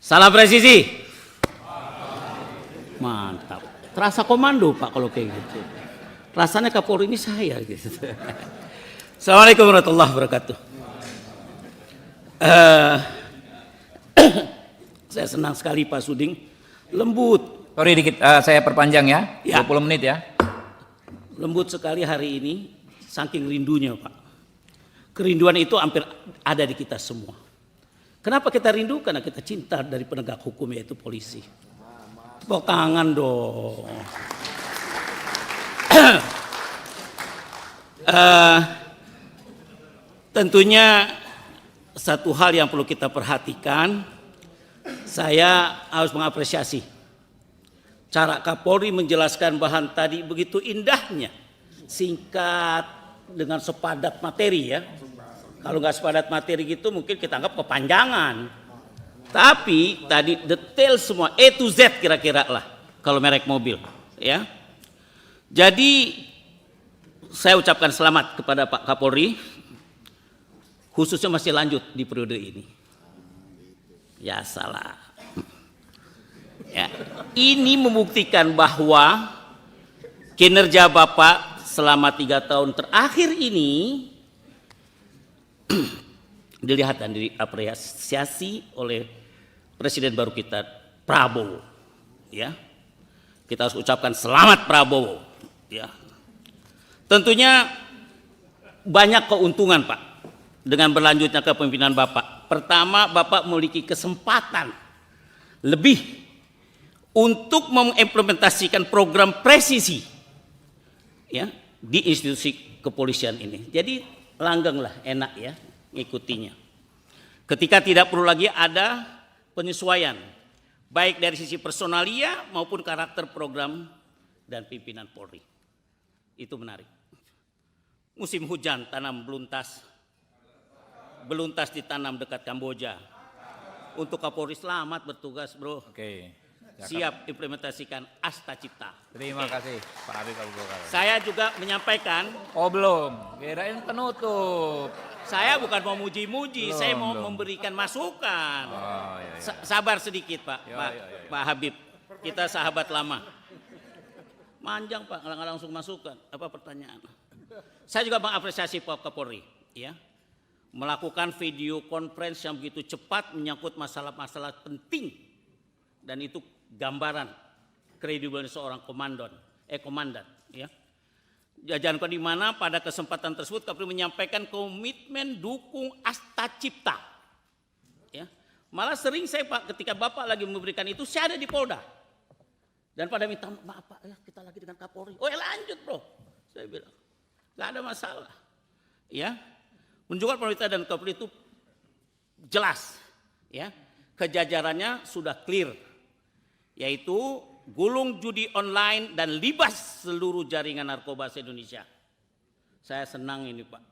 Salam presisi. Mantap. Terasa komando Pak kalau kayak gitu. Rasanya Kapolri ini saya gitu. Assalamualaikum warahmatullahi wabarakatuh. Saya senang sekali Pak Suding. Lembut. Sorry dikit, saya perpanjang ya, Ya. 20 menit ya. Lembut sekali hari ini, saking rindunya Pak. Kerinduan itu hampir ada di kita semua. Kenapa kita rindu? Karena kita cinta dari penegak hukum yaitu polisi. Tepuk tangan dong. Tentunya satu hal yang perlu kita perhatikan, saya harus mengapresiasi cara Kapolri menjelaskan bahan tadi begitu indahnya, singkat dengan sepadat materi ya. Kalau nggak sepadat materi gitu mungkin kita anggap kepanjangan. Tapi tadi detail semua A to Z kira-kira lah kalau merek mobil ya. Jadi saya ucapkan selamat kepada Pak Kapolri, khususnya masih lanjut di periode ini. Ya salah. Ya, ini membuktikan bahwa kinerja Bapak selama 3 tahun terakhir ini dilihat dan diapresiasi oleh Presiden baru kita Prabowo. Ya, kita harus ucapkan selamat Prabowo. Ya, tentunya banyak keuntungan Pak dengan berlanjutnya kepemimpinan Bapak. Pertama, Bapak memiliki kesempatan lebih untuk mengimplementasikan program presisi ya di institusi kepolisian ini. Jadi langgeng lah, enak ya ngikutinya. Ketika tidak perlu lagi ada penyesuaian baik dari sisi personalia maupun karakter program dan pimpinan Polri. Itu menarik. Musim hujan tanam beluntas ditanam dekat Kamboja. Untuk Kapolri selamat bertugas bro. Oke. Siap implementasikan Asta Cipta. Terima kasih Pak Habib Abu Bakar. Saya juga menyampaikan. Oh belum, kirain penutup. Saya bukan mau muji-muji, Belum, saya mau belum. memberikan masukan. Oh, iya, iya. Sabar sedikit Pak, Iya, Pak, iya, iya. Pak Habib. Kita sahabat lama. Manjang Pak, nggak langsung masukan. Apa pertanyaan? Saya juga mengapresiasi Pak Kapolri, ya, melakukan video conference yang begitu cepat menyangkut masalah-masalah penting, dan itu gambaran kredibel seorang komandan, ya. Jangan di mana pada kesempatan tersebut Kapolri menyampaikan komitmen dukung Asta Cipta. Ya. Malah sering saya Pak ketika Bapak lagi memberikan itu saya ada di Polda. Dan pada minta maaf Pak ya kita lagi dengan Kapolri. Oh ya lanjut bro. Saya bilang nggak ada masalah. Ya. Menunjukkan pemerintah dan Kapolri itu jelas. Ya. Kejajarannya sudah clear. Yaitu gulung judi online dan libas seluruh jaringan narkoba se-Indonesia. Saya senang ini Pak.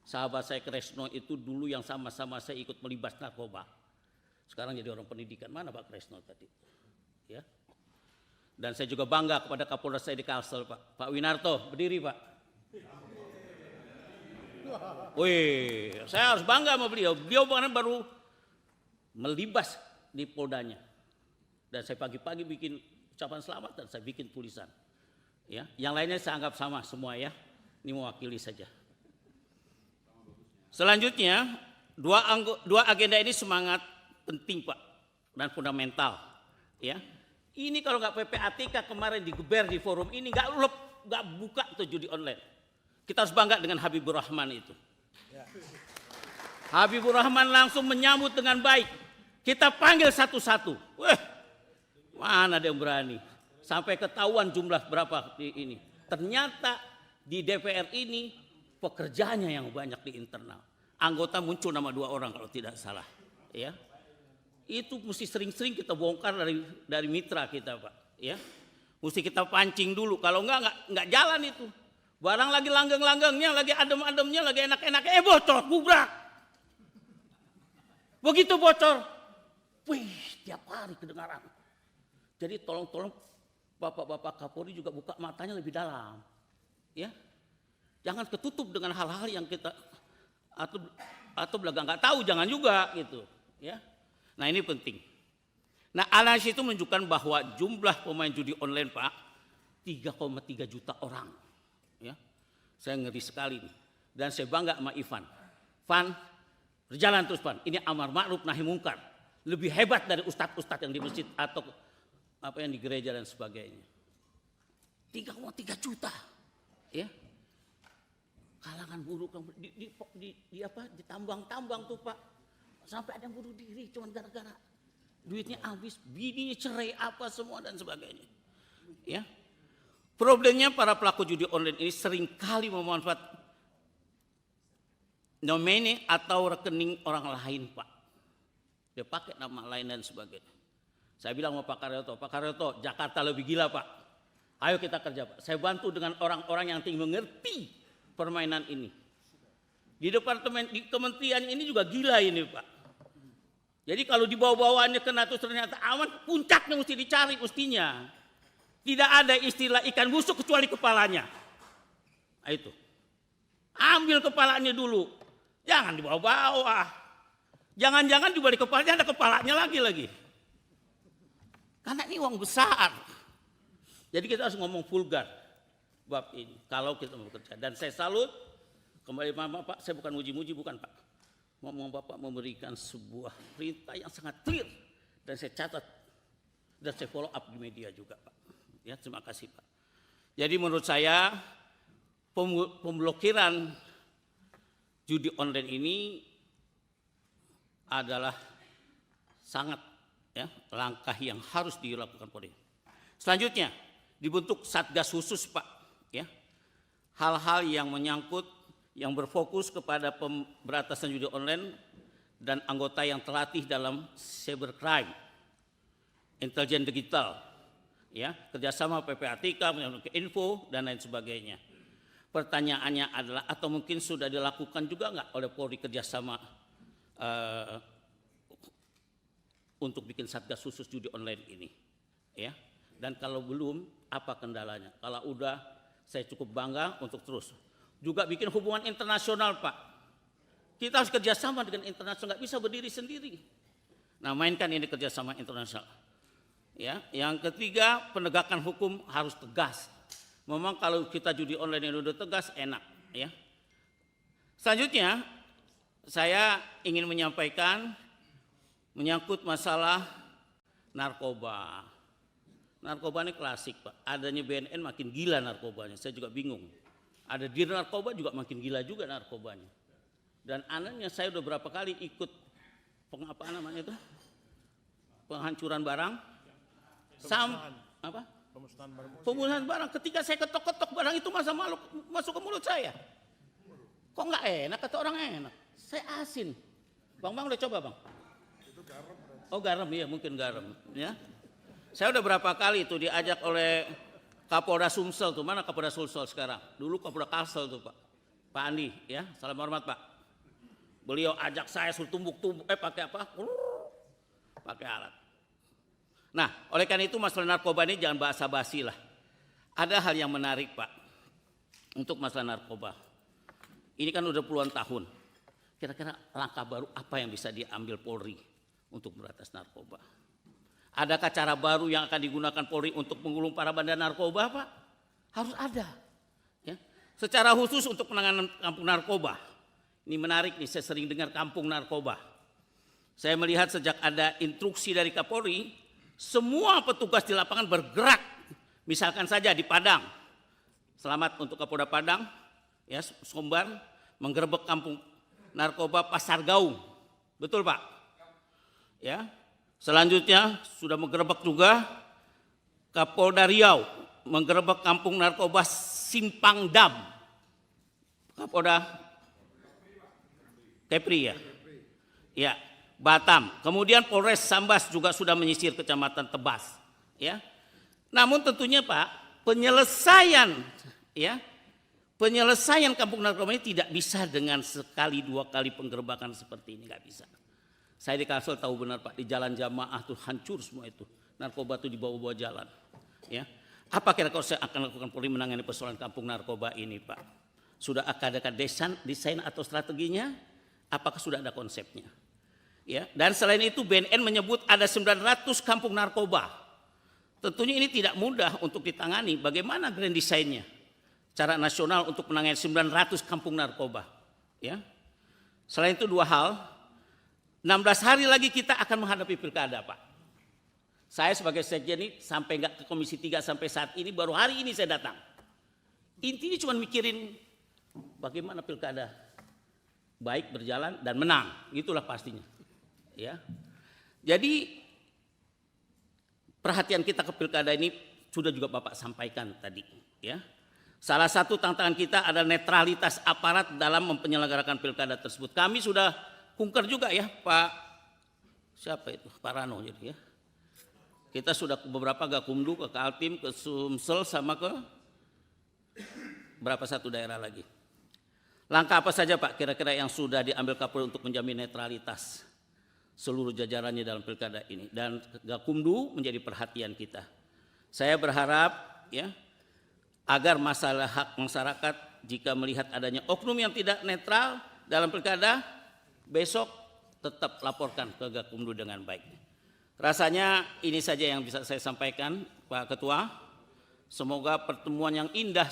Sahabat saya Kresno itu dulu yang sama-sama saya ikut melibas narkoba. Sekarang jadi orang pendidikan. Mana Pak Kresno tadi? Ya. Dan saya juga bangga kepada Kapolda saya di Kalsel Pak. Pak Winarto, berdiri Pak. Wih, saya harus bangga sama beliau. Beliau baru melibas di Poldanya. Dan saya pagi-pagi bikin ucapan selamat dan saya bikin tulisan. Ya, yang lainnya saya anggap sama semua ya. Ini mewakili saja. Selanjutnya, dua agenda ini semangat penting Pak dan fundamental. Ya, ini kalau nggak PPATK kemarin digeber di forum ini nggak buka tuh judi online. Kita harus bangga dengan Habibur Rahman itu. Habibur Rahman langsung menyambut dengan baik. Kita panggil satu-satu. Wah. Mana ada yang berani? Sampai ketahuan jumlah berapa di ini. Ternyata di DPR ini pekerjaannya yang banyak di internal. Anggota muncul nama 2 orang kalau tidak salah. Ya, itu mesti sering-sering kita bongkar dari mitra kita Pak. Ya, mesti kita pancing dulu. Kalau enggak jalan itu. Barang lagi langgeng-langgengnya, lagi adem-ademnya, lagi enak-enaknya, bocor, bubrak. Begitu bocor, wih, tiap hari kedengaran. Jadi tolong Bapak-bapak Kapolri juga buka matanya lebih dalam. Ya. Jangan ketutup dengan hal-hal yang kita atau belaga nggak tahu, jangan juga gitu, ya. Nah, ini penting. Nah, analisis itu menunjukkan bahwa jumlah pemain judi online, Pak, 3,3 juta orang. Ya, saya ngeri sekali nih. Dan saya bangga sama Ivan. Van, berjalan terus, Van. Ini amar ma'ruf nahi mungkar. Lebih hebat dari ustadz-ustadz yang di masjid atau apa yang di gereja dan sebagainya. 3,3 juta. Ya. Kalangan buruh di tambang-tambang tuh, Pak. Sampai ada yang bunuh diri cuma gara-gara duitnya habis, bininya cerai apa semua dan sebagainya. Ya. Problemnya para pelaku judi online ini seringkali memanfaatkan nomene atau rekening orang lain, Pak. Dia pakai nama lain dan sebagainya. Saya bilang sama Pak Karyoto, Jakarta lebih gila, Pak. Ayo kita kerja, Pak. Saya bantu dengan orang-orang yang tinggal mengerti permainan ini. Di departemen, di kementerian ini juga gila ini, Pak. Jadi kalau dibawa-bawaannya kena terus ternyata aman, puncaknya mesti dicari mestinya. Tidak ada istilah ikan busuk kecuali kepalanya. Nah, itu. Ambil kepalanya dulu. Jangan dibawa-bawa. Jangan-jangan di balik kepalanya ada kepalanya lagi. Karena ini uang besar. Jadi kita harus ngomong vulgar bab ini. Kalau kita mau bekerja. Dan saya salut. Kembali Pak, saya bukan muji-muji, bukan Pak. Ngomong Bapak memberikan sebuah perintah yang sangat clear. Dan saya catat. Dan saya follow up di media juga, Pak. Ya, terima kasih, Pak. Jadi menurut saya pemblokiran judi online ini adalah sangat ya langkah yang harus dilakukan Polri. Selanjutnya dibentuk satgas khusus, Pak. Ya, hal-hal yang menyangkut yang berfokus kepada pemberantasan judi online dan anggota yang terlatih dalam cybercrime, intelijen digital, ya, kerjasama PPATK, info dan lain sebagainya. Pertanyaannya adalah, atau mungkin sudah dilakukan juga nggak oleh Polri kerjasama untuk bikin satgas khusus judi online ini, ya? Dan kalau belum, apa kendalanya? Kalau udah, saya cukup bangga untuk terus. Juga bikin hubungan internasional, Pak. Kita harus kerjasama dengan internasional, nggak bisa berdiri sendiri. Nah, mainkan ini kerjasama internasional. Ya, yang ketiga, penegakan hukum harus tegas. Memang kalau kita judi online yang udah tegas, enak. Ya. Selanjutnya, saya ingin menyampaikan menyangkut masalah narkoba. Narkoba ini klasik, Pak. Adanya BNN makin gila narkobanya. Saya juga bingung. Ada di narkoba juga makin gila juga narkobanya. Dan anehnya saya udah berapa kali ikut penghancuran barang, pemusnahan barang. Ketika saya ketok-ketok barang itu masuk ke mulut saya. Kok nggak enak? Kata orang enak. Saya asin. Bang udah coba, Bang? Itu garam. Oh, garam, iya mungkin garam. Ya. Saya udah berapa kali itu diajak oleh Kapolda Sumsel tuh, mana Kapolda Sumsel sekarang? Dulu Kapolda Kalsel tuh, Pak Andi, ya, salam hormat, Pak. Beliau ajak saya suruh tumbuk-tumbuk, pakai apa? Pakai alat. Nah, oleh karena itu masalah narkoba ini jangan basa-basi lah. Ada hal yang menarik, Pak, untuk masalah narkoba. Ini kan udah puluhan tahun. Kira-kira langkah baru apa yang bisa diambil Polri untuk berantas narkoba? Adakah cara baru yang akan digunakan Polri untuk menggulung para bandar narkoba, Pak? Harus ada. Ya. Secara khusus untuk penanganan kampung narkoba. Ini menarik nih, saya sering dengar kampung narkoba. Saya melihat sejak ada instruksi dari Kapolri, semua petugas di lapangan bergerak. Misalkan saja di Padang. Selamat untuk Kapolda Padang, ya, Sumbar, menggerebek kampung narkoba Pasar Gaung. Betul, Pak? Ya. Selanjutnya sudah menggerebek juga Kapolda Riau, menggerebek kampung narkoba Simpang Dam. Kapolda Kepri, ya. Ya, Batam. Kemudian Polres Sambas juga sudah menyisir Kecamatan Tebas, ya. Namun tentunya, Pak, penyelesaian kampung narkoba ini tidak bisa dengan sekali dua kali penggerebekan seperti ini, nggak bisa. Saya di Kalsel tahu benar, Pak, di jalan jamaah tuh hancur semua itu. Narkoba tuh dibawa-bawa jalan. Ya. Apa kira-kira saya akan lakukan Polri menangani persoalan kampung narkoba ini, Pak? Sudah ada desain atau strateginya? Apakah sudah ada konsepnya? Ya, dan selain itu BNN menyebut ada 900 kampung narkoba. Tentunya ini tidak mudah untuk ditangani. Bagaimana grand desainnya? Cara nasional untuk menangani 900 kampung narkoba. Ya. Selain itu 2 hal. 16 hari lagi kita akan menghadapi pilkada, Pak. Saya sebagai sekjen ini sampai nggak ke Komisi 3 sampai saat ini, baru hari ini saya datang. Intinya cuma mikirin bagaimana pilkada baik berjalan dan menang, itulah pastinya. Ya, jadi perhatian kita ke pilkada ini sudah juga Bapak sampaikan tadi. Ya, salah satu tantangan kita adalah netralitas aparat dalam menyelenggarakan pilkada tersebut. Kami sudah kunker juga ya, Pak. Siapa itu? Pak Rano jadi ya. Kita sudah beberapa Gakumdu, ke Kaltim, ke Sumsel, sama ke berapa satu daerah lagi. Langkah apa saja Pak kira-kira yang sudah diambil Kapolri untuk menjamin netralitas seluruh jajarannya dalam pilkada ini, dan Gakumdu menjadi perhatian kita. Saya berharap ya agar masalah hak masyarakat jika melihat adanya oknum yang tidak netral dalam pilkada, besok tetap laporkan ke Gakumdu dengan baik. Rasanya ini saja yang bisa saya sampaikan Pak Ketua. Semoga pertemuan yang indah.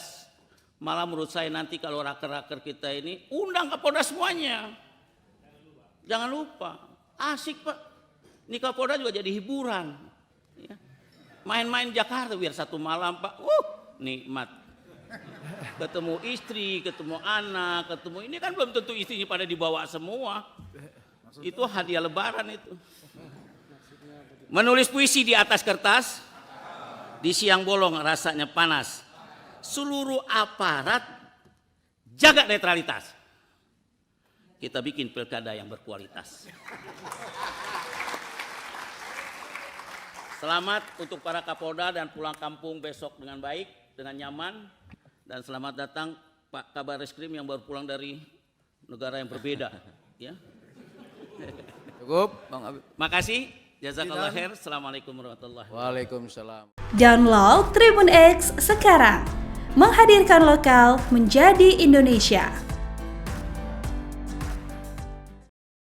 Malah menurut saya nanti kalau raker-raker kita ini undang Kapolda semuanya. Jangan lupa. Asik Pak, ini Kapolda juga jadi hiburan. Ya. Main-main Jakarta biar satu malam Pak, nikmat. Ketemu istri, ketemu anak, ketemu ini kan belum tentu istrinya pada dibawa semua. Itu hadiah lebaran itu. Menulis puisi di atas kertas, di siang bolong rasanya panas. Seluruh aparat jaga netralitas. Kita bikin pilkada yang berkualitas. Selamat untuk para Kapolda dan pulang kampung besok dengan baik, dengan nyaman. Dan selamat datang Pak Kabar Reskrim yang baru pulang dari negara yang berbeda. Ya. Cukup, Bang Habib. Makasih. Jazakallah khair. Assalamualaikum warahmatullahi wabarakatuh. Waalaikumsalam. Download Tribun X sekarang. Menghadirkan lokal menjadi Indonesia.